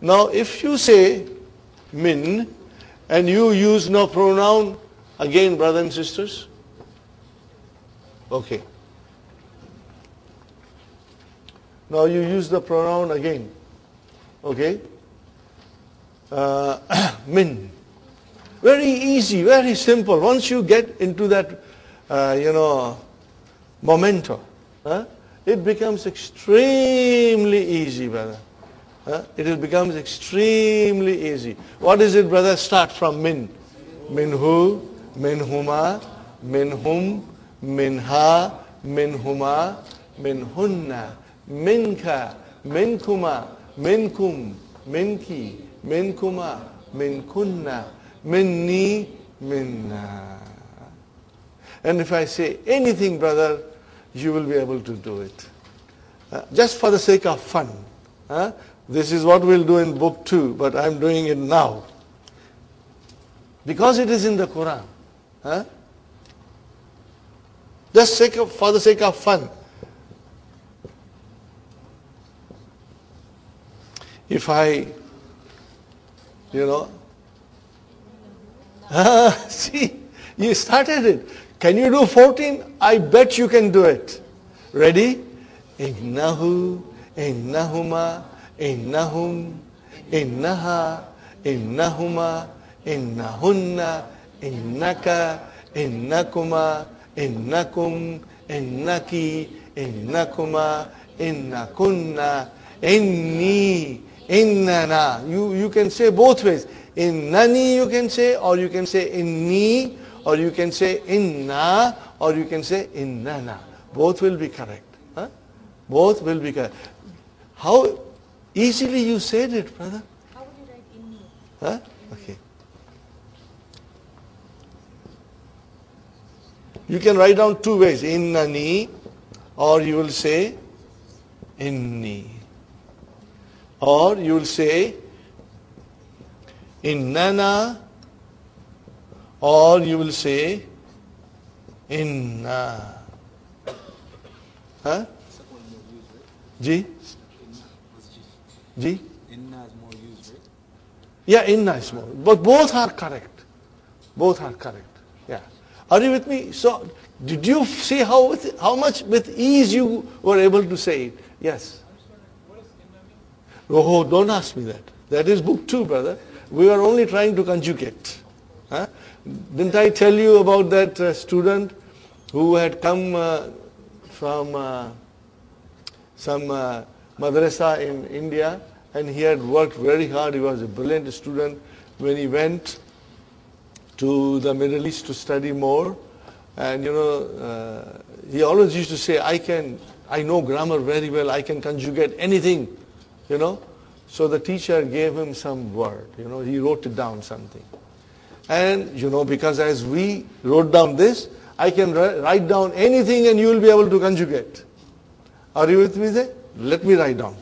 Now if you say min and you use no pronoun, again brothers and sisters, okay. Now you use the pronoun again, okay. Min. Very easy, very simple. Once you get into that, momentum, it becomes extremely easy, brother. It becomes extremely easy. What is it, brother? Start from min. Minhu, minhuma, minhum, minha, minhuma, minhunna, minka, minkuma, minkum, minki, minkuma, minkunna, minni, minna. And if I say anything, brother, you will be able to do it. Just for the sake of fun. This is what we'll do in book 2, but I'm doing it now. Because it is in the Quran. Just for the sake of fun. If I, see, you started it. Can you do 14? I bet you can do it. Ready? Innahu, innahuma, innahum, innaha, innahuma, innahunna, innaka, innakuma, innakum, innaki, innakuma, innakunna, inni, innana. You can say both ways. Innani you can say, or you can say inni, or you can say inna, or you can say innana. Both will be correct. Both will be correct. How easily you said it, brother. How would you write inni? Okay. You can write down two ways. Innani, or you will say inni. Or you will say innana, or you will say inna. Ji? Ji? Inna is more used, right? Yeah, inna is more. But both are correct. Both are correct. Yeah. Are you with me? So, did you see how much with ease you were able to say it? Yes. Oh, don't ask me that. That is book 2, brother. We are only trying to conjugate. Didn't I tell you about that student who had come from some madrasa in India, and he had worked very hard. He was a brilliant student. When he went to the Middle East to study more, and he always used to say, I know grammar very well, I can conjugate anything, So the teacher gave him some word, he wrote it down something. And, because as we wrote down this, I can write down anything and you will be able to conjugate. Are you with me there? Let me write down.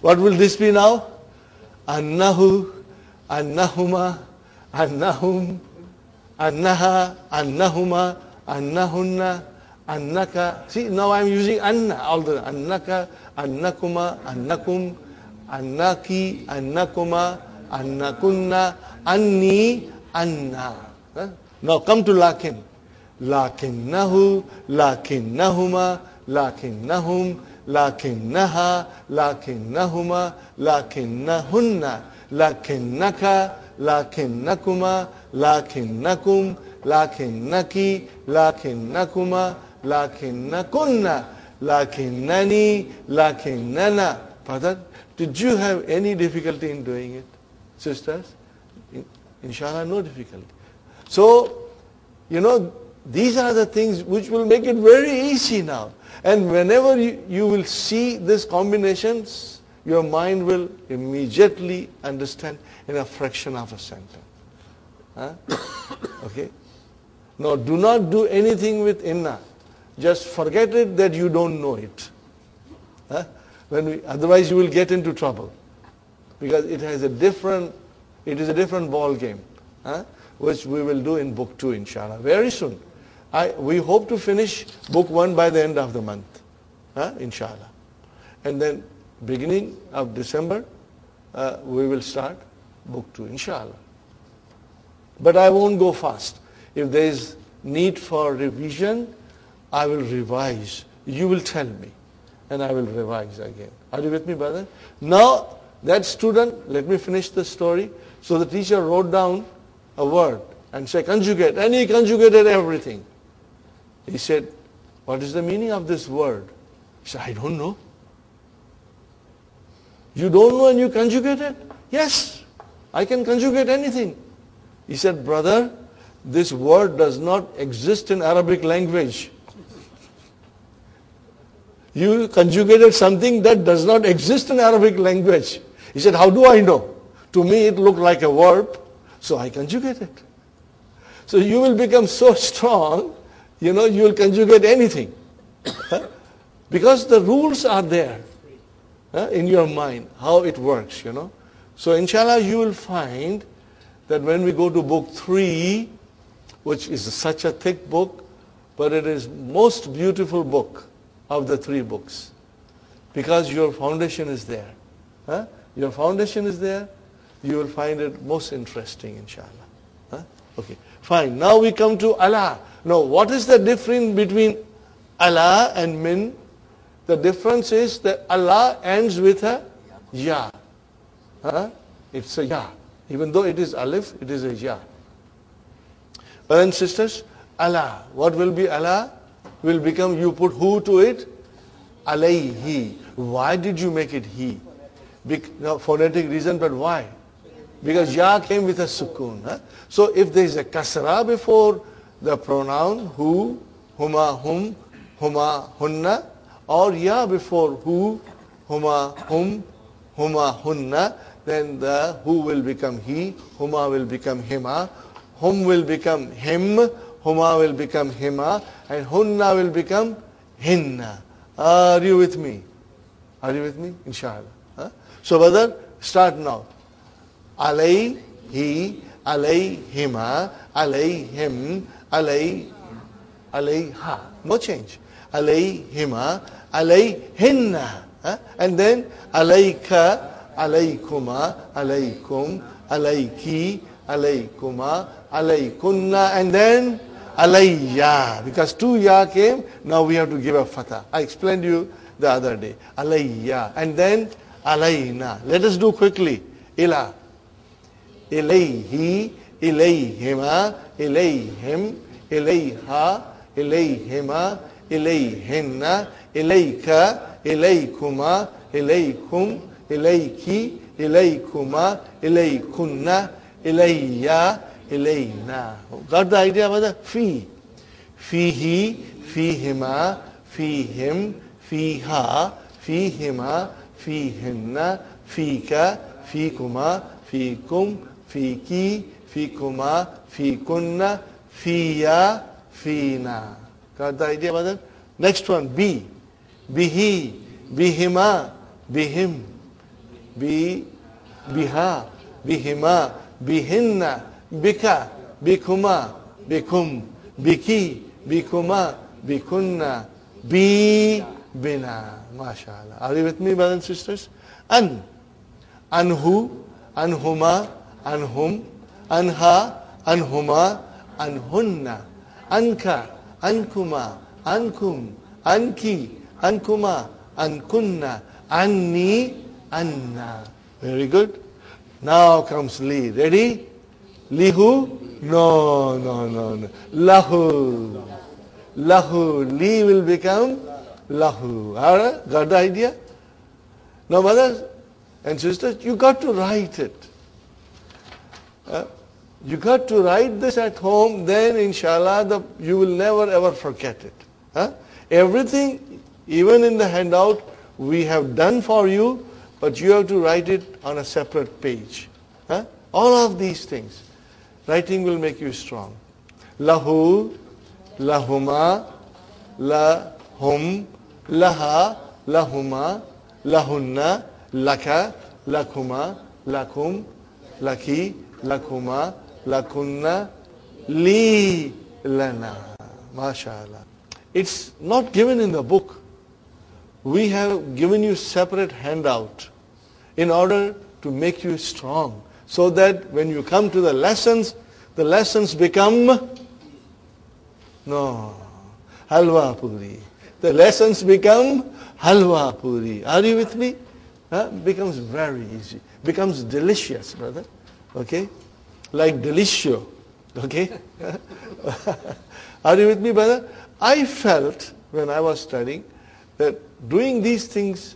What will this be now? Annahu, annahuma, annahum, annaha, annahuma, annahunna, annaka. See, now I am using anna all the annaka, annakuma, annakum, annaki, annakuma, annakunna, anni, anna. Now come to lakin. Lakinnahu, lakinnahuma, lakinnahum, lakinnaha, lakinnahuma, lakinnahunna, lakinnaka, lakinnakuma, lakinnakum, lakinnaki, lakinnakuma, lakinnakunna, lakinnani, lakinnana. Brother, did you have any difficulty in doing it? Sisters? Inshallah, no difficulty. So, these are the things which will make it very easy now. And whenever you will see these combinations, your mind will immediately understand in a fraction of a sentence. Okay? Now, do not do anything with inna. Just forget it that you don't know it. Otherwise, you will get into trouble. Because it is a different ball game. which we will do in book 2, inshallah, very soon. We hope to finish book 1 by the end of the month, inshallah. And then beginning of December, we will start book 2, inshallah. But I won't go fast. If there is need for revision, I will revise. You will tell me, and I will revise again. Are you with me, brother? Now, that student, let me finish the story. So the teacher wrote down a word and said, conjugate, and he conjugated everything. He said, what is the meaning of this word? He said, I don't know. You don't know and you conjugate it? Yes, I can conjugate anything. He said, brother, this word does not exist in Arabic language. You conjugated something that does not exist in Arabic language. He said, how do I know? To me it looked like a verb, so I conjugated. So you will become so strong, you will conjugate anything. Because the rules are there in your mind, how it works, So inshallah you will find that when we go to book 3, which is such a thick book, but it is most beautiful book of the 3 books. Because your foundation is there. Your foundation is there, you will find it most interesting, inshallah. Okay, fine. Now we come to Allah. Now, what is the difference between Allah and min? The difference is that Allah ends with a ya. It's a ya. Even though it is alif, it is a ya. Brothers and sisters, Allah. What will be Allah? Will become, you put who to it? Alayhi. Why did you make it he? Phonetic reason, but why? Because ya came with a sukoon. So if there is a kasra before the pronoun who, huma, hum, huma, hunna, or ya before who, huma, hum, huma, hunna, then the who will become he, huma will become hima, hum will become him, huma will become hima, and hunna will become hinna. Are you with me? Are you with me? Inshallah. So brother, start now. Alayhi, alayhima, alayhim, alayha. No change. Alayhima, alayhinna. And then alayka, alaykuma, alaykum, alayki, alaykuma, alaykunna, and then alayya. Because 2 ya came, now we have to give a fatha. I explained to you the other day. Alayya. And then alayna. Let us do quickly. Ila. Ilayhi, ilayhima, ilayhim, ilayha, ilayhima, ilayhinna, ilayka, ilaykuma, ilaykum, ilayki, ilaykuma, ilaykunna, ilayya, ilayna. Got the idea, brother? Fi. Fihi, fihima, fihim, fiha, fihima, fihinna, fika, fikuma, fikum, fiki, fikuma, fikunna, fiya, fina. Got the idea, brother? Next one, bi. Bihi, bihima, bihim, biha, bihima, bihinna, bika, bikuma, bikum, biki, bikuma, bikunna, bina. MashaAllah. Are you with me, brothers and sisters? An, anhu, anhuma, anhum, anha, anhuma, anhunna, anka, ankuma, ankum, anki, ankuma, ankunna, anni, anna. Very good. Now comes li. Ready? Lihu? No. Lahu. Lahu. Li will become lahu. Alright? Got the idea? Now, brothers and sisters, you got to write it. You got to write this at home, then inshallah you will never ever forget it. Everything, even in the handout, we have done for you, but you have to write it on a separate page. All of these things. Writing will make you strong. Lahu, lahuma, lahum, laha, lahuma, lahunna, laka, lakuma, lakum, laki, lakuma, lakunna, li, lana. MashaAllah. It's not given in the book. We have given you separate handout in order to make you strong, so that when you come to the lessons become halwa puri. The lessons become halwa puri. Are you with me? Becomes very easy. Becomes delicious, brother. Okay? Like delicio. Okay? Are you with me, brother? I felt when I was studying that doing these things,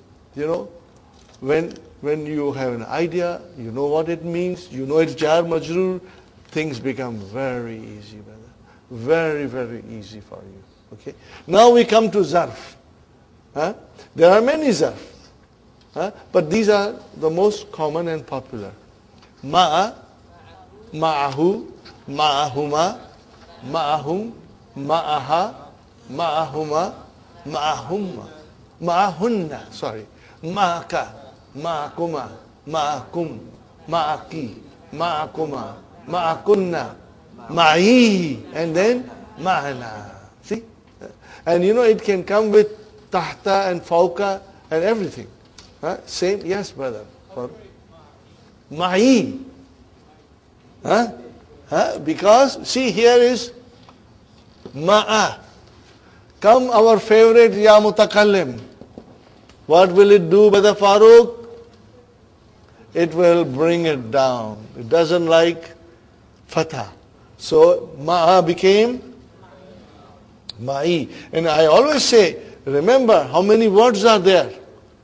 when you have an idea, you know what it means, you know it's jar majroor, things become very easy, brother. Very, very easy for you. Okay? Now we come to zarf. There are many zarf. But these are the most common and popular. Ma'a, ma'ahu, ma'ahuma, ma'ahum, ma'aha, ma'ahuma, ma'ahumma, ma'ahunna, ma'aka, ma'akuma, ma'akum, ma'aki, ma'akuma, ma'akunna, ma'i, and then ma'ana. See? And it can come with tahta and fauka and everything. Same, yes, brother. Ma'i. Because, see, here is ma'a. Come our favorite ya mutakallim. What will it do, Brother Farooq? It will bring it down. It doesn't like fatha. So ma'a became ma'i. And I always say, remember how many words are there?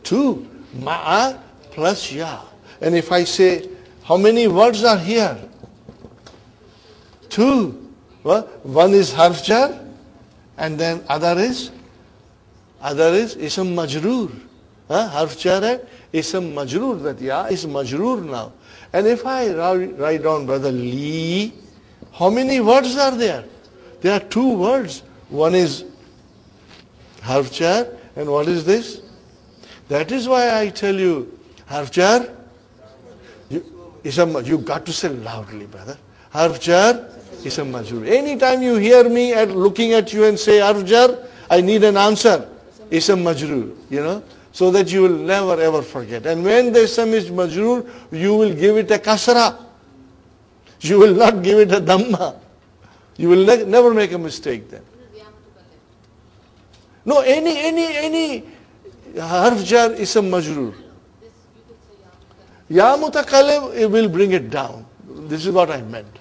2. Ma'a plus ya. And if I say, how many words are here? 2. One is harf jar, and then other is ism majroor. Harf jar hai, ism majroor. That ya is majroor now. And if I write down, brother, li, how many words are there? There are 2 words. One is harf jar, and what is this? That is why I tell you, harf jar, you got to say loudly, brother. Harf jar, ism majroor. Anytime you hear me looking at you and say harf jar, I need an answer. Ism majroor, so that you will never ever forget. And when the ism is majroor, you will give it a kasra. You will not give it a dhamma. You will never make a mistake then. No, any harf jar ism majroor. Ya mutakallim, it will bring it down. This is what I meant.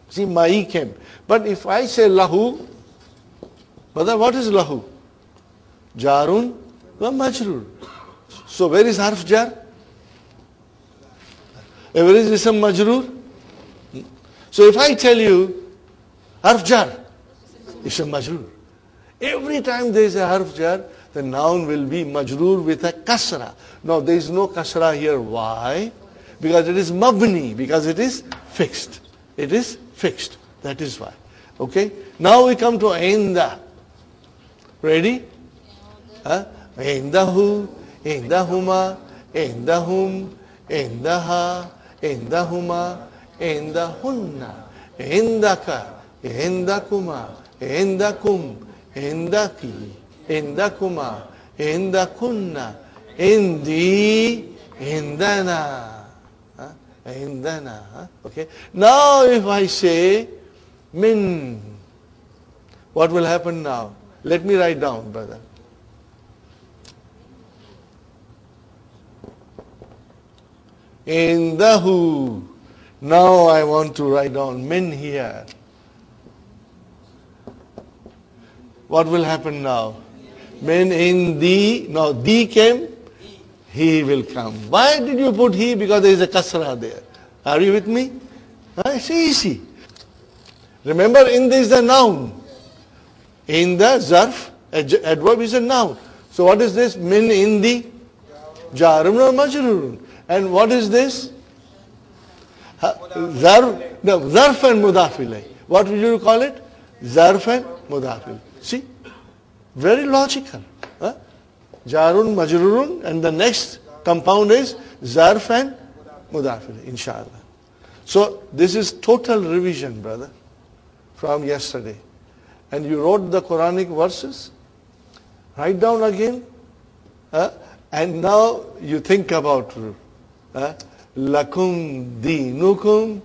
See, ma'i came. But if I say lahu, brother, what is lahu? Jarun wa majroor. So where is harf jar? Where is ism majroor? So if I tell you harf jar, ism majroor. Every time there is a harf jar, the noun will be majroor with a kasra. Now there is no kasra here. Why? Because it is mabni, because it is fixed. It is fixed. That is why. Okay? Now we come to inda. Ready? Indahu, indahuma, indahum, indaha, indahuma, indahunna, indaka, indakuma, indakum, indaki, indakuma, indakunna, indi, indana. Indana. Okay. Now if I say min, what will happen now? Let me write down, brother. Indahu. Now I want to write down min here. What will happen now? Min in the. Now the came. He will come. Why did you put he? Because there is a kasra there. Are you with me? It's easy. Remember, in this is a noun. In the zarf, adverb is a noun. So what is this? Min in the jarun or majrurun. And what is this? Zarf and mudafilay. What would you call it? Zarf and mudafil. See? Very logical. Jarun, majrurun, and the next compound is zarf and mudafil, inshallah. So this is total revision, brother, from yesterday. And you wrote the Quranic verses. Write down again. And now you think about lakum dinukum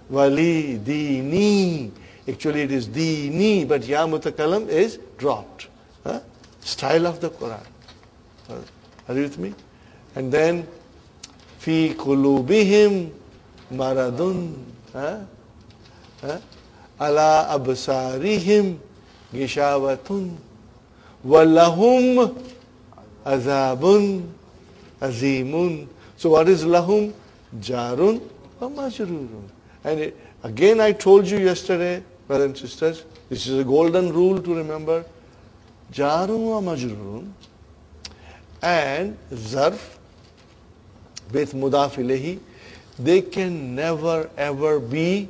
wali dini. Actually it is dini, but ya mutakalam is dropped. Style of the Quran. Are you with me? And then fi qulubihim maradun ala absarihim gishawatun walahum azabun azimun. So what is lahum? Jarun wa majrurun. And again I told you yesterday, brothers and sisters, this is a golden rule to remember. Jarun wa majrurun and zarf with mudaf ilayhi, they can never ever be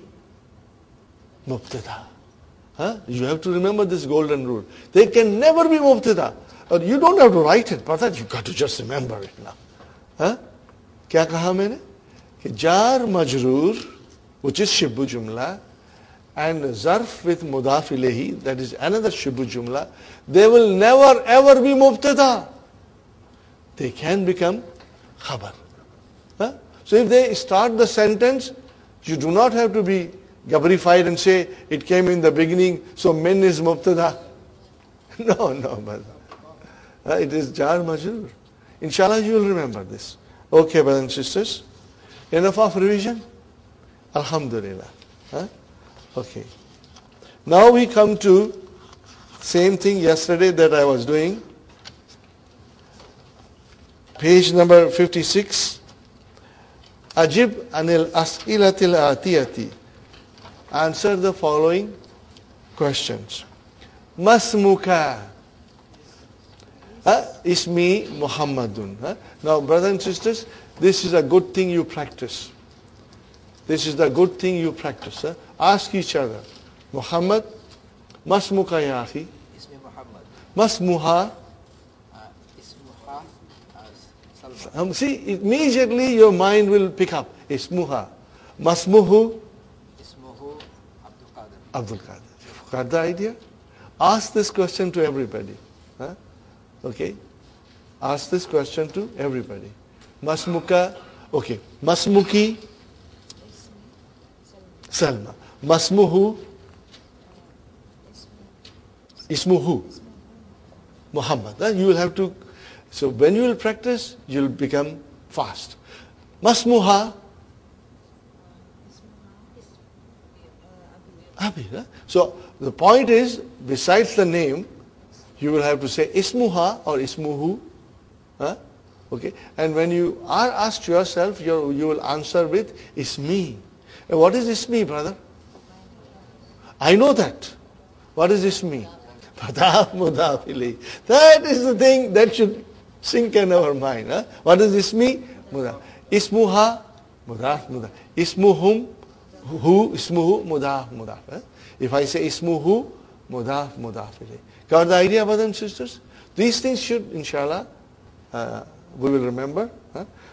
mubtada. You have to remember this golden rule. They can never be mubtada. Or you don't have to write it, but you've got to just remember it now. क्या कहा मैंने कि jar majroor, which is shibbu jumla, and zarf with mudaf ilayhi, that is another shibbu jumla, they will never ever be mubtada. They can become khabar. So if they start the sentence, you do not have to be gabrified and say it came in the beginning, so min is mubtada. No, brother. It is jar majroor. Inshallah you will remember this. Okay, brothers and sisters. Enough of revision? Alhamdulillah. Okay. Now we come to same thing yesterday that I was doing. Page number 56. Ajib anil as'ilatil atiyati. Answer the following questions. Masmuka. Ismi Muhammadun. Now, brothers and sisters, this is a good thing you practice. This is the good thing you practice. Ask each other. Muhammad, masmuka ya akhi? Ismi Muhammad. Masmuha? Ismuha. See, immediately your mind will pick up. Ismuha. Masmuhu? Ismuhu Abdul Qadir. Abdul Qadir. Got the idea? Ask this question to everybody. Okay? Ask this question to everybody. Masmuka, okay. Masmuki? Salma. Masmuhu? Ismuhu? Muhammad. You will have to, so when you will practice, you will become fast. Masmuha? Abi. So the point is, besides the name, you will have to say ismuha or ismuhu. Okay? And when you are asked yourself, you will answer with ismi. And what is ismi, brother? I know that. What is ismi? Mudaf, mudaf ilayhi. That is the thing that should sink in our mind. What is ismi? Mudaf. Ismuha, mudaf, mudaf. Ismuhum, hu, ismuhu, mudaf, mudaf. If I say ismuhu, mudaf, mudaf ilayhi. Got the idea, brothers and sisters? These things should, inshallah, we will remember.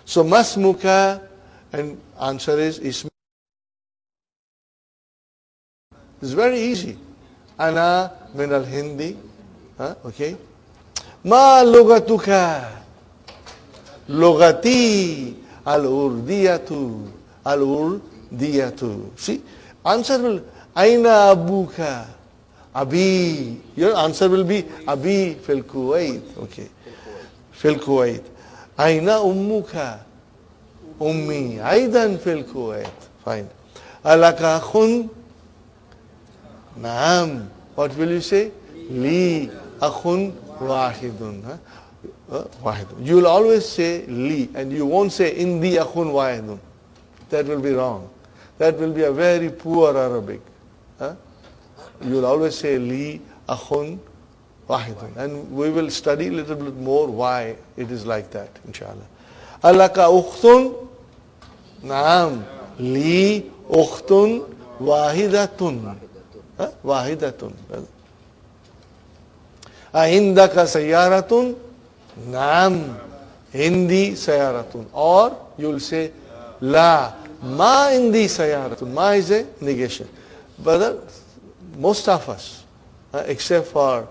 So, masmuka, and answer is ismi. It's very easy. Ana min al-Hindi. Okay. Ma lugatuka. Lugati al-urdiyatu. Al-urdiyatu. See, answer will, aina abuka. Abi. Your answer will be Abi fil Kuwait. Okay. Fil Kuwait. Aina ummuka. Ummi. Aidan fil Kuwait. Fine. Alaka akhun. Naam. What will you say? Li akhun wahidun. Wahidun. You will always say li, and you won't say indi akhun wahidun. That will be wrong. That will be a very poor Arabic. You will always say li akhun wahidun. And we will study a little bit more why it is like that, inshallah. Alaka ukhtun. Naam. Li ukhtun wahidatun. Wahidatun. Aindaka sayaratun. Naam. Hindi sayaratun. Or you will say la Ma indi sayaratun. Ma is a negation. Brother, most of us, except for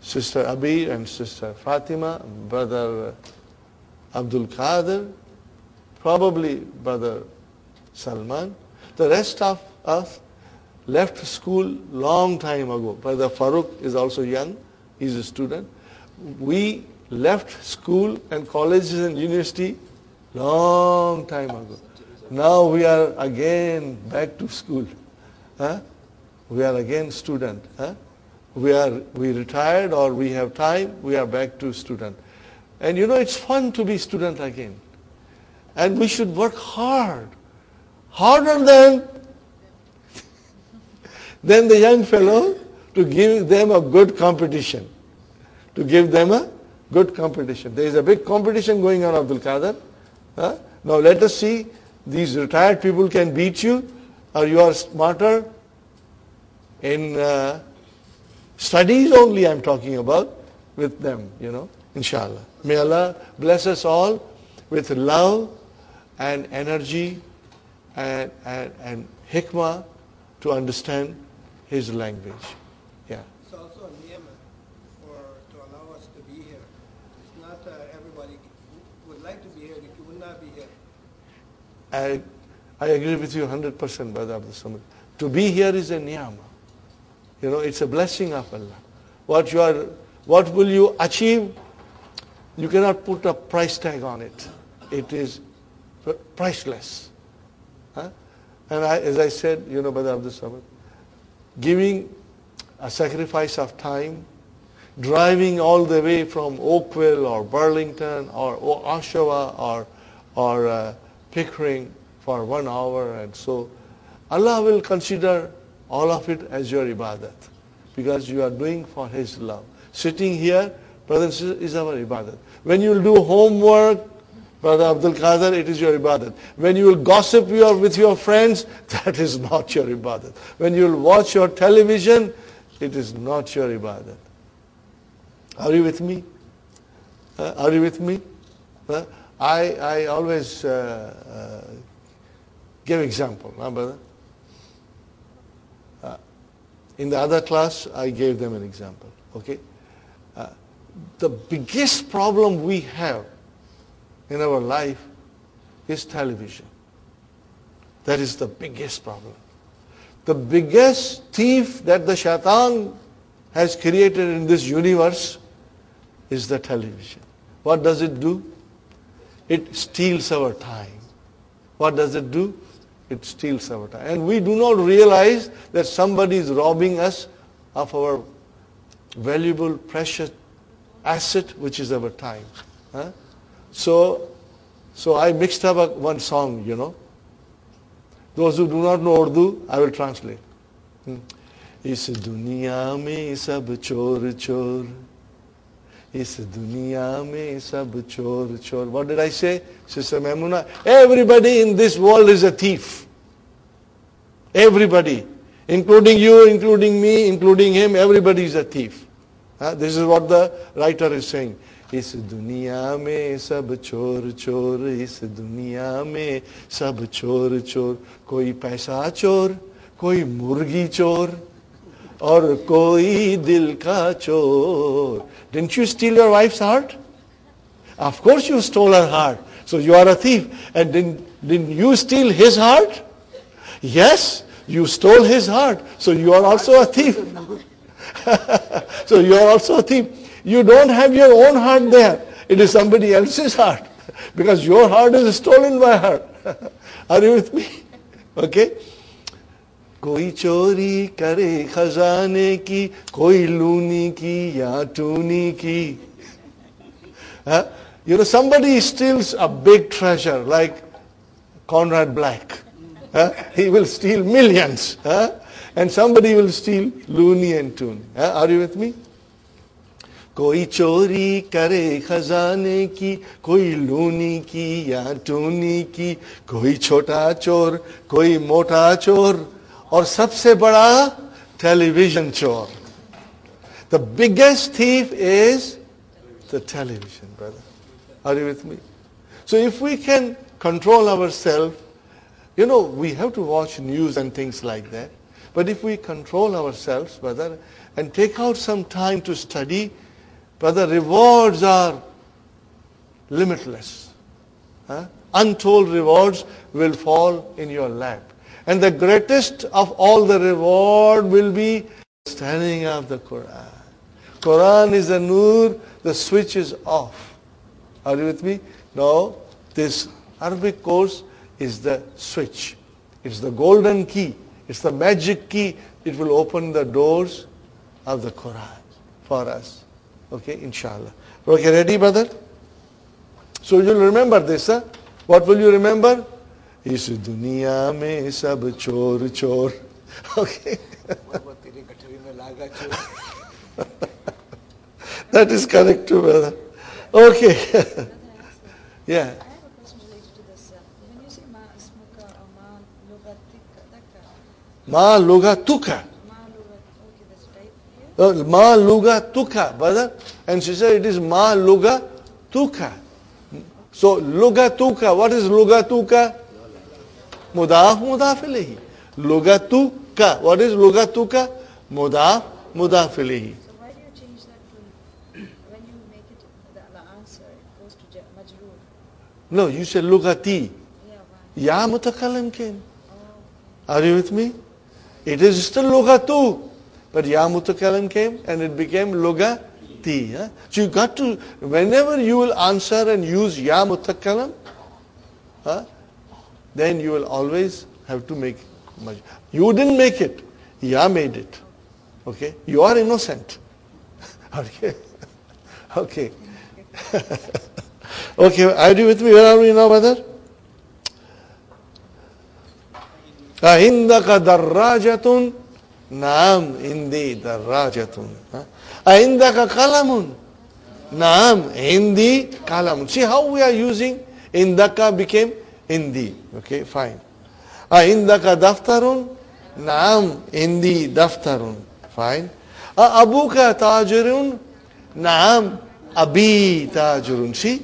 Sister Abir and Sister Fatima, Brother Abdul Qadir, probably Brother Salman, the rest of us left school long time ago. Brother Farooq is also young, he's a student. We left school and colleges and university long time ago. Now we are again back to school. We are again student. We retired or we have time, we are back to student. And you know, it's fun to be student again. And we should work hard. Harder than the young fellow, to give them a good competition. To give them a good competition. There is a big competition going on, Abdul Qadir. Now let us see, these retired people can beat you, or you are smarter in studies only, I'm talking about, with them, you know, inshallah. May Allah bless us all with love and energy and hikmah to understand His language. Yeah. It's also a niyama to allow us to be here. It's not everybody would like to be here, if would not be here. I agree with you 100%, Brother Abdul Samad. To be here is a niyama. You know, it's a blessing of Allah. What will you achieve? You cannot put a price tag on it. It is priceless. And as I said, you know, Brother Abdul Samad, giving a sacrifice of time, driving all the way from Oakville or Burlington or Oshawa or Pickering for 1 hour, and so Allah will consider all of it as your ibadat, because you are doing for His love. Sitting here, brothers and sisters, is our ibadat. When you will do homework, Brother Abdul Qadir, it is your ibadat. When you will gossip with your friends, that is not your ibadat. When you will watch your television, it is not your ibadat. Are you with me? Are you with me? I always give example, brother. In the other class, I gave them an example. Okay, the biggest problem we have in our life is television. That is the biggest problem. The biggest thief that the shaitan has created in this universe is the television. What does it do? It steals our time. What does it do? It steals our time. And we do not realize that somebody is robbing us of our valuable, precious asset, which is our time. So I mixed up one song, you know. Those who do not know Urdu, I will translate. Is duniya mein sab chor chor. Is duniya mein sab chor chor. What did I say, Sister Maimuna? Everybody in this world is a thief. Everybody. Including you, including me, including him, everybody is a thief. This is what the writer is saying. इस दुनिया में सब चोर चोर, इस दुनिया में सब चोर चोर, कोई पैसा चोर, कोई मुर्गी चोर, और कोई दिल का चोर. Didn't you steal your wife's heart? Of course you stole her heart. So you are a thief. And didn't you steal his heart? Yes, you stole his heart. So you are also a thief. So you are also a thief. You don't have your own heart there. It is somebody else's heart. Because your heart is stolen by her. Are you with me? Okay? कोई चोरी करे खजाने की, कोई लूनी की या टूनी की. You know, somebody steals a big treasure like Conrad Black. He will steal millions. And somebody will steal loony and toony. Are you with me? कोई चोरी करे खजाने की, कोई लूनी की या टूनी की, कोई छोटा चोर, कोई मोटा चोर, और सबसे बड़ा television चोर. The biggest thief is the television, brother. Are you with me? So if we can control ourselves You know, we have to watch news and things like that. But if we control ourselves, brother, and take out some time to study, brother, rewards are limitless. Untold rewards will fall in your lap. And the greatest of all the reward will be studying of the Quran. Quran is a nur, the switch is off. Are you with me? No, this Arabic course is the switch. It's the golden key. It's the magic key. It will open the doors of the Quran for us. Okay, inshallah. Okay, ready, brother? So you'll remember this, huh? What will you remember? Is duniya mein sab chor chor. Okay. That is correct too, brother. Okay. Yeah. I have a question related to this. When you say ma ismuka or ma lugatika, Ma lugatuka. ma lugat, okay, that's right here. Ma lugatuka, brother. And she said it is ma lugatuka. So lugatuka, what is lugatuka? Mudaf mudaf ilayhi. Lugatuka, what is lugatuka? Mudaf mudaf ilayhi. So why do you change that to, when you make it, the answer, it goes to majroor? No, you said lugati. Yeah, why? Ya mutakallim came. Oh, Are you with me? It is still lugatu. But ya mutakallim came and it became lugati. Huh? So you got to, whenever you will answer and use ya mutakallim, then you will always have to make majroor. You didn't make it. Ya made it. Okay? You are innocent. Okay? Okay. Okay, are you with me? Where are we now, brother? Ahindaka darrajatun. Naam, indi darrajatun. Ahindaka kalamun. Naam, indi kalamun. See how we are using indaka became indi. Okay, fine. Ahindaka daftarun. Naam, indi daftarun. Fine. Abuka tajirun. Naam, abi tajirun. See?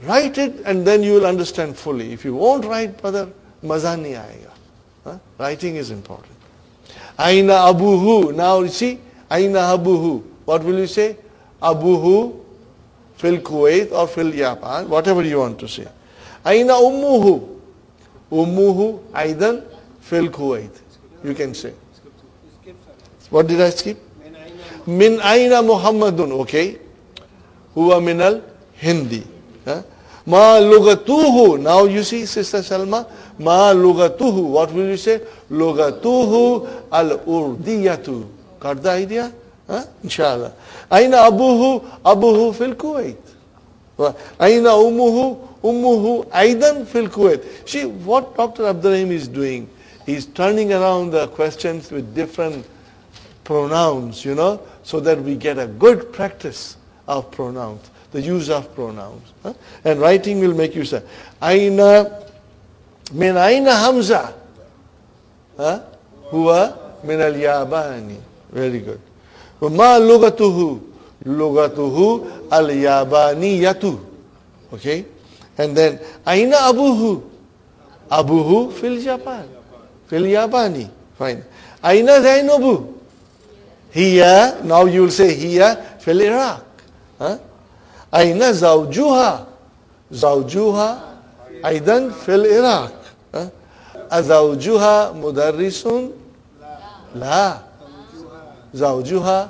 Write it and then you will understand fully. If you won't write, brother, maza nahi aayega. Writing is important. Aina abuhu. Now you see, aina abuhu. What will you say? Abuhu fil Kuwait or fil Japan, whatever you want to say. Aina ummuhu. Ummuhu aidan fil Kuwait. You can say. What did I skip? Min aina Muhammadun. Okay. Huwa minal Hindi. Ma lugatuhu. Now you see, Sister Salma, ma lugatuhu. What will you say? Lugatuhu al-urdiyatu. Got the idea? Inshallah. Aina abuhu? Abuhu fil Kuwait. Aina ummuhu aidan fil Kuwait. See what Dr. Abdur Rahim is doing. He's turning around the questions with different pronouns, you know, so that we get a good practice of pronouns, the use of pronouns. And writing will make you say, Aina, min aina Hamza? Huwa min al-Yabani. Very good. Ma lugatuhu? Lugatuhu al-Yabaniyatu. Okay? And then, Aina abuhu? Abuhu fil Japan. Fil Yabani. Fine. Aina Zainabu? Here, now you will say here, fil Iraq. Aina zawjuha? Zawjuha aidan fil Iraq. Azawjuha mudarrisun? La. Zawjuha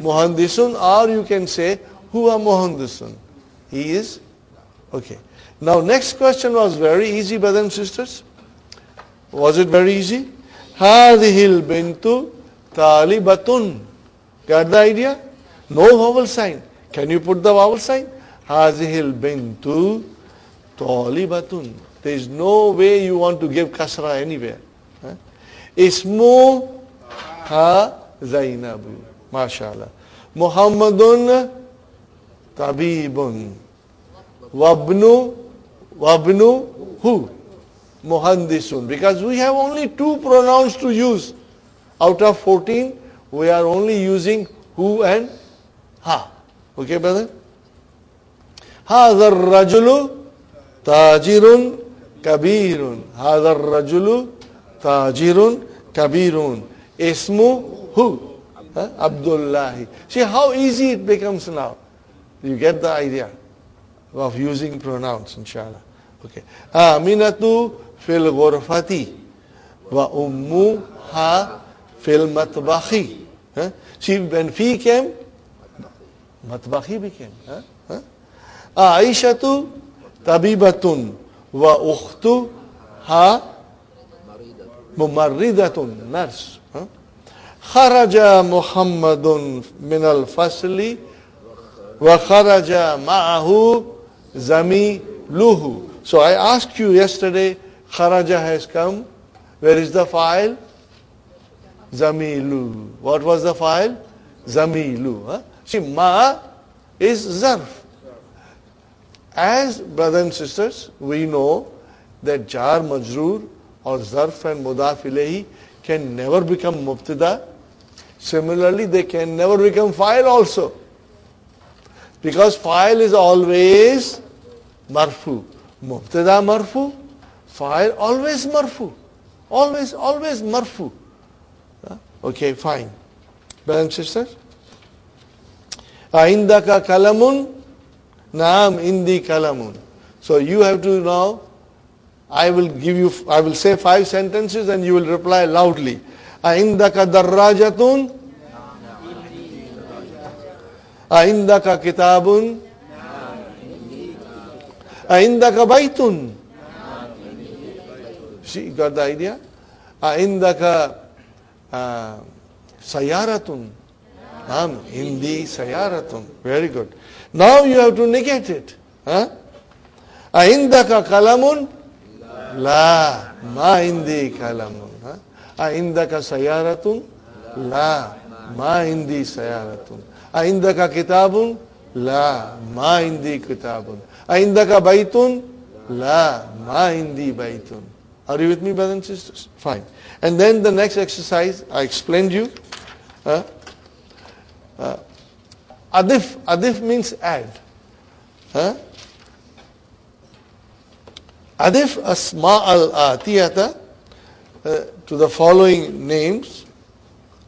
muhandisun, or you can say huwa muhandisun. He is. Okay. Now next question was very easy, brothers and sisters. Was it very easy? Hadhil bintu talibatun. Got the idea? No vowel sign. Can you put the vowel sign? Hadhil bintu talibatun. There is no way you want to give kasra anywhere. Ismu ha Zainabu. MashaAllah. Muhammadun tabibun. Wabnu hu? Muhandisun. Because we have only 2 pronouns to use. Out of 14, we are only using hu and ha. Okay, brother? Hadha ar-rajulu tajirun kabirun. Hadha ar-rajulu tajirun kabirun. Ismuhu Abdullahi. See how easy it becomes now. You get the idea of using pronouns, inshallah. Okay. Aminatu fil ghurfati wa ummuha fil matbahi. See, when fi came, matbahi became. Aishatu tabibatun wa ukhtuha mumarridatun, nurse. Kharaja Muhammadun min al-fasli wa kharaja ma'ahu zamiluhu. So I asked you yesterday, kharaja has come. Where is the file? Zamilu. What was the file? Zamilu. See, ma is zarf. As brothers and sisters, we know that jar majroor or zarf and mudaf ilayhi can never become mubtada. Similarly, they can never become file also. Because file is always marfu. Mubtada marfu, file always marfu. Always marfu. Okay, fine. Brothers and sisters. Aindaka kalamun, naam indi kalamun. So you have to now, I will say 5 sentences and you will reply loudly. Aindaka darrajatun, aindaka kitabun, aindaka baitun. See, you got the idea? Aindaka sayaratun. Indi sayaratun. Very good. Now you have to negate it. Aindaka kalamun? La. Ma indi kalamun. Aindaka sayaratun? La. Ma indi sayaratun. Aindaka kitabun? La. Ma indi kitabun. Aindaka baitun? La. Ma indi baitun. Are you with me, brothers and sisters? Fine. And then the next exercise, I explained you. Adif. Adif means add. Adif asma al-atiyata to the following names.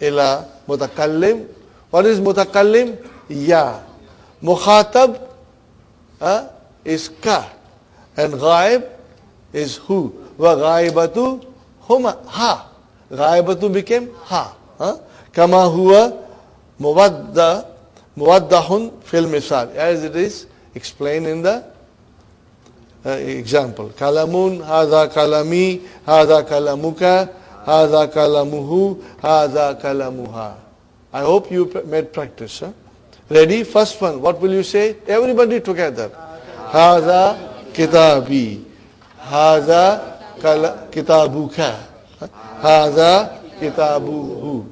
Ila mutakallim. What is mutakallim? Ya. Mukhatab is ka. And ghaib is who. Wa ghaibatu huma ha. Ghaibatu became ha. Kama huwa muwaddahun fil misal. As it is explained in the example. Kalamun, hadha kalami, hadha kalamuka, hadha kalamuhu, hadha kalamuha. I hope you made practice. Ready? First one. What will you say? Everybody together. Hadha kitabi. Hadha kitabuka. Hadha kitabuhu.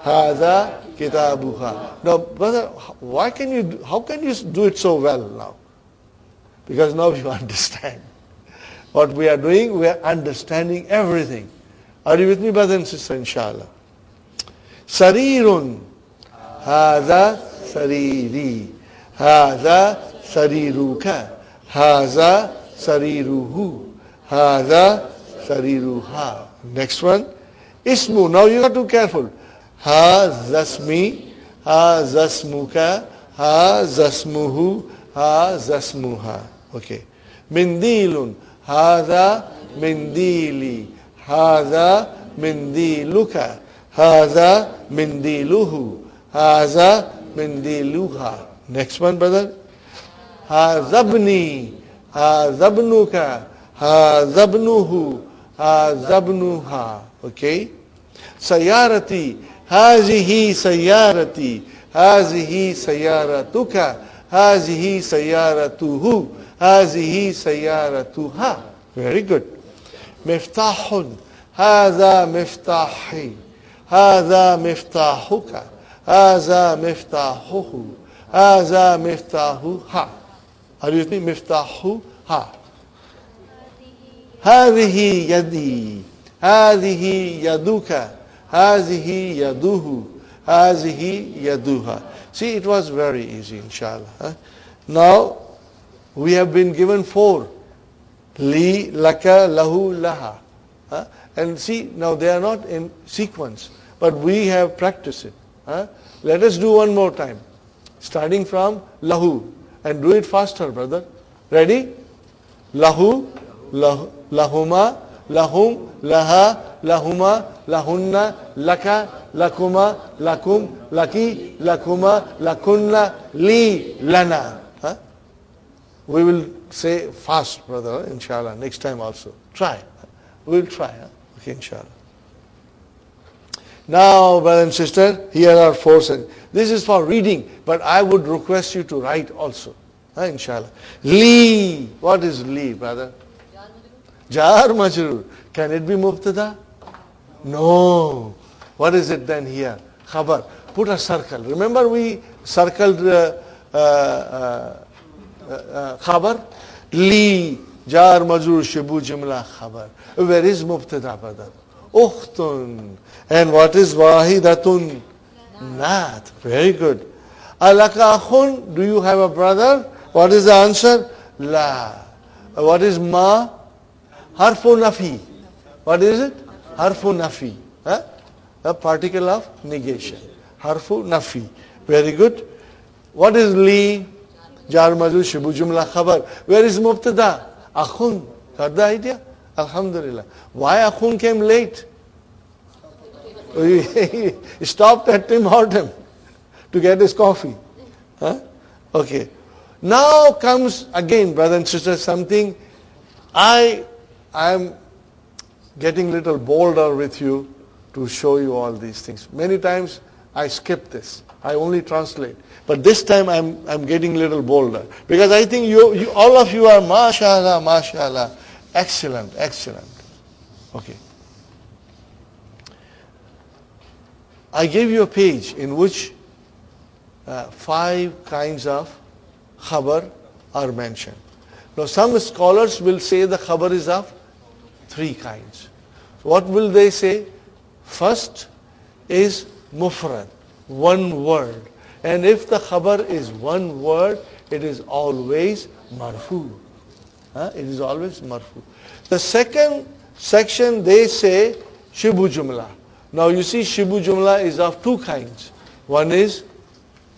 Hadha kitabuha. Now, brother, how can you do it so well now? Because now you understand. What we are doing, we are understanding everything. Are you with me, brother and sister, inshallah? Sarirun. Hadha sariri. Hadha sariruka. Hadha sariruhu. Hadha sariruha. Next one. Ismu. Now you have to be careful. Hazasmi. Hazasmuka. Hazasmuhu. Hazasmuha. Okay. Mindilun. Hadha mindili. Hadha mindiluka. Hadha mindiluhu. Hadha mindiluha. Next one, brother. Hazabni. Hazabnuka. Hazabnuhu. Hazabnuha. Okay. Sayarati. Hazihi sayarati. Hazihi sayaratuka. Hazihi sayaratuhu. Hazihi sayaratuha. Very good. Miftahun. Hadha miftahi. Hadha miftahuka. Hadha miftahuhu. Hadha miftahuha. Are you with me? Miftahuha. Hadihi yadi. Hadihi yaduka. Hadihi yaduhu. Hadihi yaduha. See, it was very easy, inshallah. Now, we have been given 4 Li, laka, lahu, laha. And see, now they are not in sequence, but we have practiced it. Let us do one more time. Starting from lahu. And do it faster, brother. Ready? Lahu, lahu, lahuma, lahum, laha, lahuma, lahunna, laka, lakuma, lakum, laki, lakuma, lakunna, li, lana. We will say fast, brother, inshallah, next time also. Try. We will try. Okay, inshallah. Now, brother and sister, here are 4 sentences. This is for reading, but I would request you to write also. Inshallah. Li. What is li, brother? Jar majrur. Can it be mubtada? No. What is it then here? Khabar. Put a circle. Remember we circled khabar? Li. Jar majrur shibu jumla khabar. Where is mubtada, brother? Ukhtun. And what is wahidatun? Naat. Very good. Alaka akhun. Do you have a brother? What is the answer? La. What is ma? Harfu nafi. What is it? Harfu nafi. A particle of negation. Harfu nafi. Very good. What is li? Jar majrur shibu jumla khabar. Where is mubtada? Akhun. Got the idea? Alhamdulillah. Why akhun came late? He stopped at Tim Hortons to get his coffee. Okay. Now comes again, brother and sister, something I am getting little bolder with you to show you all these things. Many times I skip this. I only translate. But this time I'm getting little bolder. Because I think you all of you are mashallah, mashallah. Excellent, excellent. Okay. I gave you a page in which 5 kinds of khabar are mentioned. Now some scholars will say the khabar is of 3 kinds. What will they say? First is mufrad, one word. And if the khabar is one word, it is always marfu. It is always marfu. The second section they say shibu jumla. Now you see shibu jumla is of 2 kinds. One is,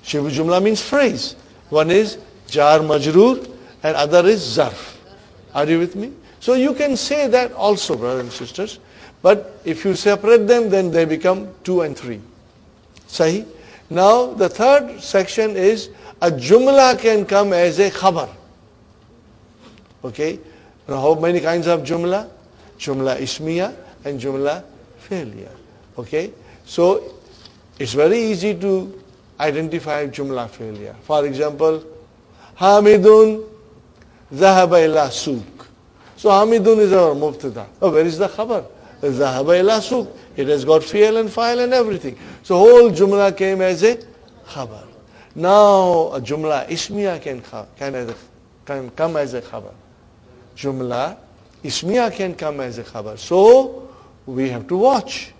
shibu jumla means phrase. One is jar majroor and other is zarf. Are you with me? So you can say that also, brothers and sisters. But if you separate them, then they become 2 and 3. Sahi? Now the third section is a jumla can come as a khabar. Okay? Now how many kinds of jumla? Jumla ismiya and jumla fi'liya. Okay? So it's very easy to identify jumla fi'liya. For example, Hamidun Zahaba ila Souk. So Hamidun is our mubtada. Oh, where is the khabar? Zahaba ila Souk. It has got fi'l and fa'il and everything. So whole jumla came as a khabar. Now a jumla ismiya can come as a khabar. Jumla ismiya can come as a khabar. So we have to watch.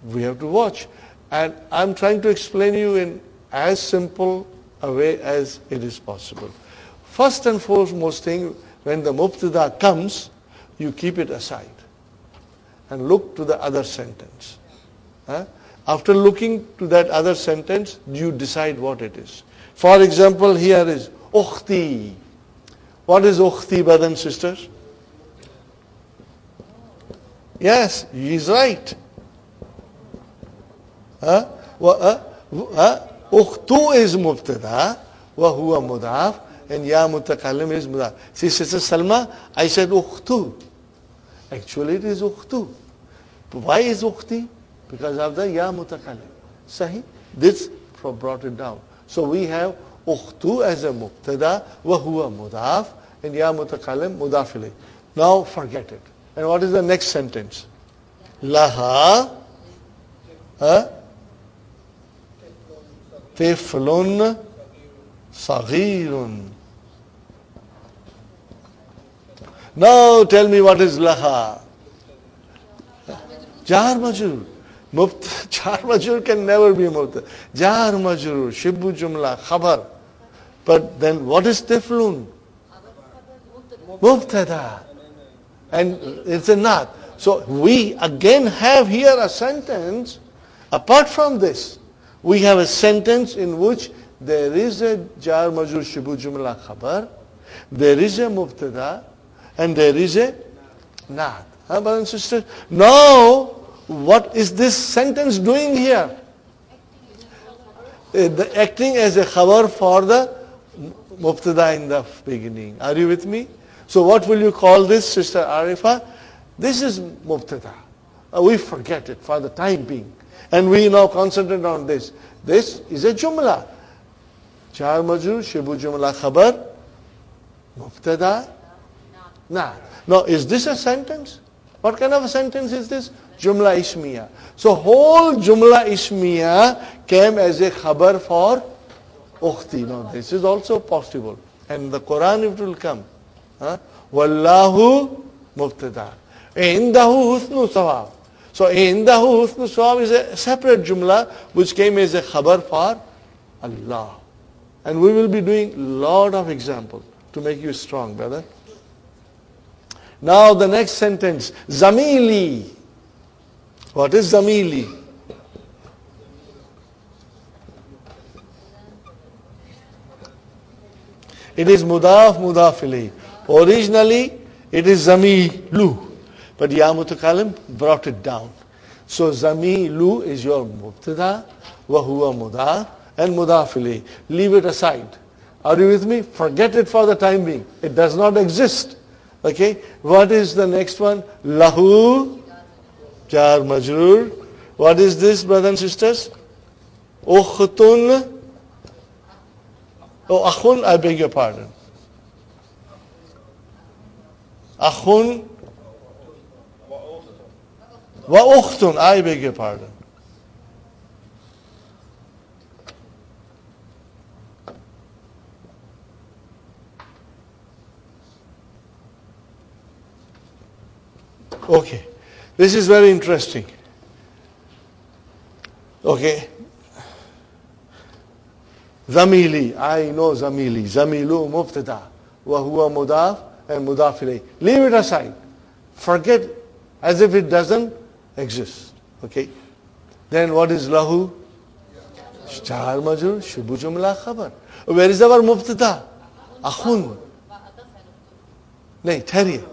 We have to watch. And I'm trying to explain you in as simple a way as it is possible. First and foremost thing, when the mubtada comes, you keep it aside and look to the other sentence. After looking to that other sentence, you decide what it is. For example, here is ukhti. What is ukhti, brothers and sisters? Yes, he is right. Ukhtu is mubtada, wa huwa mudaf, and ya mutakallim is mudaf. See, Sister Salma, I said ukhtu. Actually, it is ukhtu. Why is ukhti? Because of the ya mutakallim. Sahi? This brought it down. So we have ukhtu as a mubtada, wa huwa mudaf, and ya mutakallim mudaf ilayh. Now forget it. And what is the next sentence? Laha tiflun saghirun. Now tell me what is laha? Jar majrur. Jar majrur can never be mubtada. Jar majrur, shibu jumla, khabar. But then what is tiflun? Mubtada. And it's a naat. So we again have here a sentence. Apart from this, we have a sentence in which there is a jar majrur shibu jumla khabar, there is a mubtada, and there is a naat. Huh, brothers and sisters? Now, what is this sentence doing here? Acting as a khabar for the mubtada in the beginning. Are you with me? So what will you call this, Sister Arifa? This is mubtada. We forget it for the time being. And we now concentrate on this. This is a jumla. Jar majrur, shibu jumla khabar, mubtada, naat. Now, is this a sentence? What kind of a sentence is this? Jumla ismiya. So whole jumla ismiya came as a khabar for ukhti. Now this is also possible. And in the Quran it will come. Wallahu mubtada. Indahu husnu sawab. So indahu husnu sawab is a separate jumla which came as a khabar for Allah. And we will be doing a lot of examples to make you strong, brother. Now the next sentence, Zamili. What is Zamili? It is mudaf ilayhi. Originally it is Zamilu. But Ya Mutakalim brought it down. So Zamilu is your mubtada, wa huwa mudaf, and mudaf ilayhi. Leave it aside. Are you with me? Forget it for the time being. It does not exist. Okay, what is the next one? Lahu, jar majrur. What is this, brothers and sisters? Ukhtun. Oh, akhun, I beg your pardon. Akhun. Wa ukhtun, I beg your pardon. Okay, this is very interesting. Okay, Zamili, I know Zamili. Zamilu mubtada, wa huwa mudaf and mudaf ilayh. Leave it aside. Forget as if it doesn't exist. Okay, then what is lahu? Jar majrur, shibu jumla khabar. Where is our mubtada? Akhun. Nahi, thariye.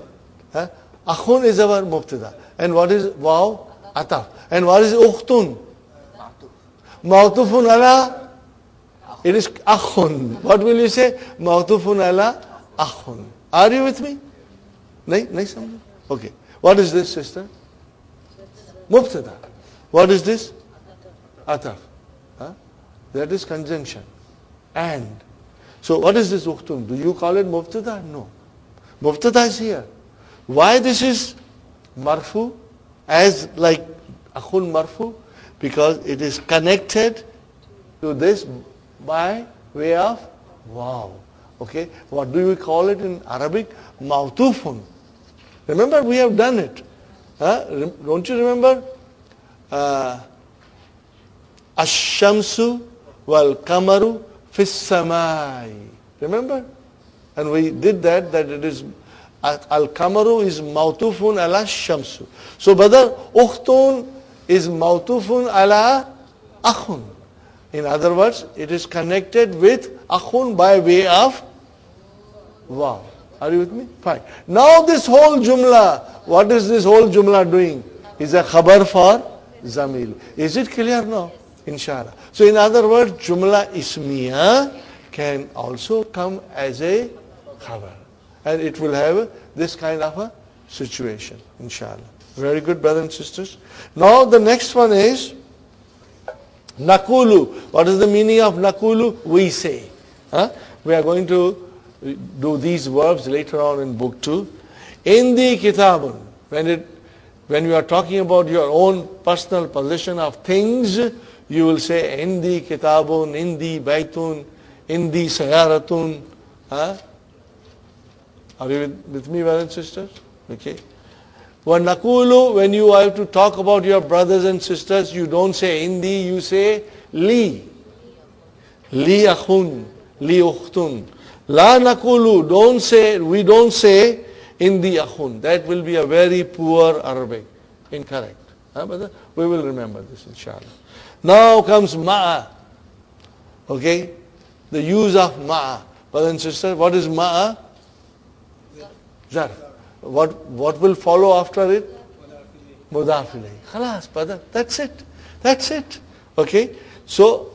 Huh? Akhun is our mubtada. And what is waw? Ataf. And what is ukhtun? Ma'tufun ala? It is akhun. What will you say? Ma'tufun ala akhun. Are you with me? Nahi, okay. What is this, sister? Mubtada. What is this? Ataf. Huh? That is conjunction. And. So what is this ukhtun? Do you call it mubtada? No. Mubtada is here. Why this is marfu as like akhun marfu? Because it is connected to this by way of wow. Okay, what do we call it in Arabic? Ma'tufun. Remember, we have done it. Don't you remember? Ash-shamsu wal kamaru fis samai. Remember? And we did that it is al-kamaru is ma'tufun ala shamsu. So brother, ukhtun is ma'tufun ala akhun. In other words, it is connected with akhun by way of wow. Are you with me? Fine. Now this whole jumla, what is this whole jumla doing? Is a khabar for zamil. Is it clear now? InshaAllah. So in other words, jumla ismiya can also come as a khabar. And it will have this kind of a situation, InshaAllah. Very good, brothers and sisters. Now the next one is nakulu. What is the meaning of nakulu? We say. We are going to do these verbs later on in book 2. Indi kitabun. When you are talking about your own personal possession of things, you will say indi kitabun, indi baitun, indi sayaratun. Are you with me, brothers and sisters? Okay. Nakulu, when you have to talk about your brothers and sisters, you don't say indi, you say li. Li akhun, li ukhtun. La nakulu, we don't say Indi akhun. That will be a very poor Arabic. Incorrect. But we will remember this, inshallah. Now comes ma'a. Okay? The use of ma'a. Brothers and sisters, what is ma'a? Zarf. What will follow after it? Mudaf ilayhi. Khalas, brother. That's it. That's it. Okay? So,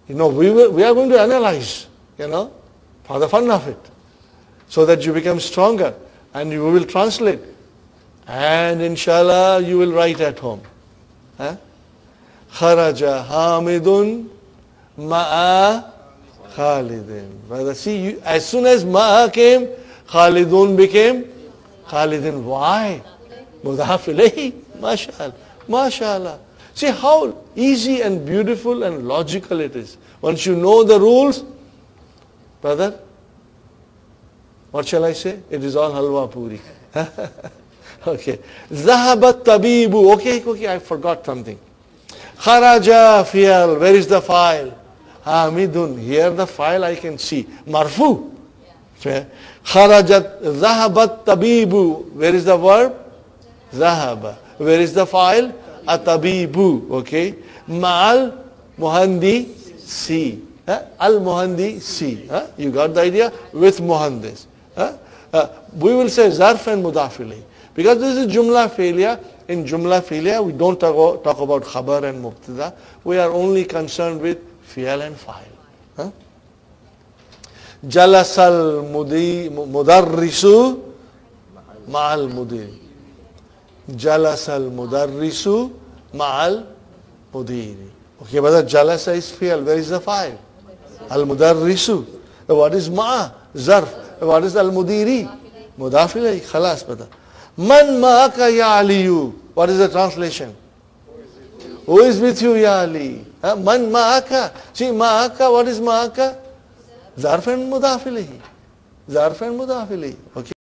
we are going to analyze, for the fun of it, so that you become stronger and you will translate. And inshallah, you will write at home. Kharaja Hamidun Ma'a Khalidin. Brother, see, as soon as Ma'a came, Khalidun became Khalidin. Why? Mudhaf ilayhi. MashaAllah. MashaAllah. See how easy and beautiful and logical it is. Once you know the rules, brother, what shall I say? It is all halwa puri. Okay. Zahabat tabibu. Okay, I forgot something. Kharaja fi'al. Where is the file? Hamidun. Here the file I can see. Marfu. Kharajat. Zahabat tabibu. Where is the verb? Zahaba. Where is the file? Atabibu. Okay. Ma'al muhandi si. Al muhandi si. You got the idea? With muhandis. We will say zarf and mudaf ilayhi. Because this is jumla failure. In jumla failure, we don't talk about khabar and mubtada. We are only concerned with fi'al and fa'il. Jalasal mudarrisu ma'al mudir. Jalasal mudarrisu ma'al mudiri. Okay, but jalasa is fi'al. Where is the fa'il? Al mudarrisu. What is ma'a? Zarf. What is al mudiri? Mudaf ilayhi. Khalas, brother. Man ma'aka ya aliyu. What is the translation? Who is with you, ya Ali? Man ma'aka. See, ma'aka, what is ma'aka? Zarf and mudaf ilayhi. Zarf and mudaf ilayhi. Okay.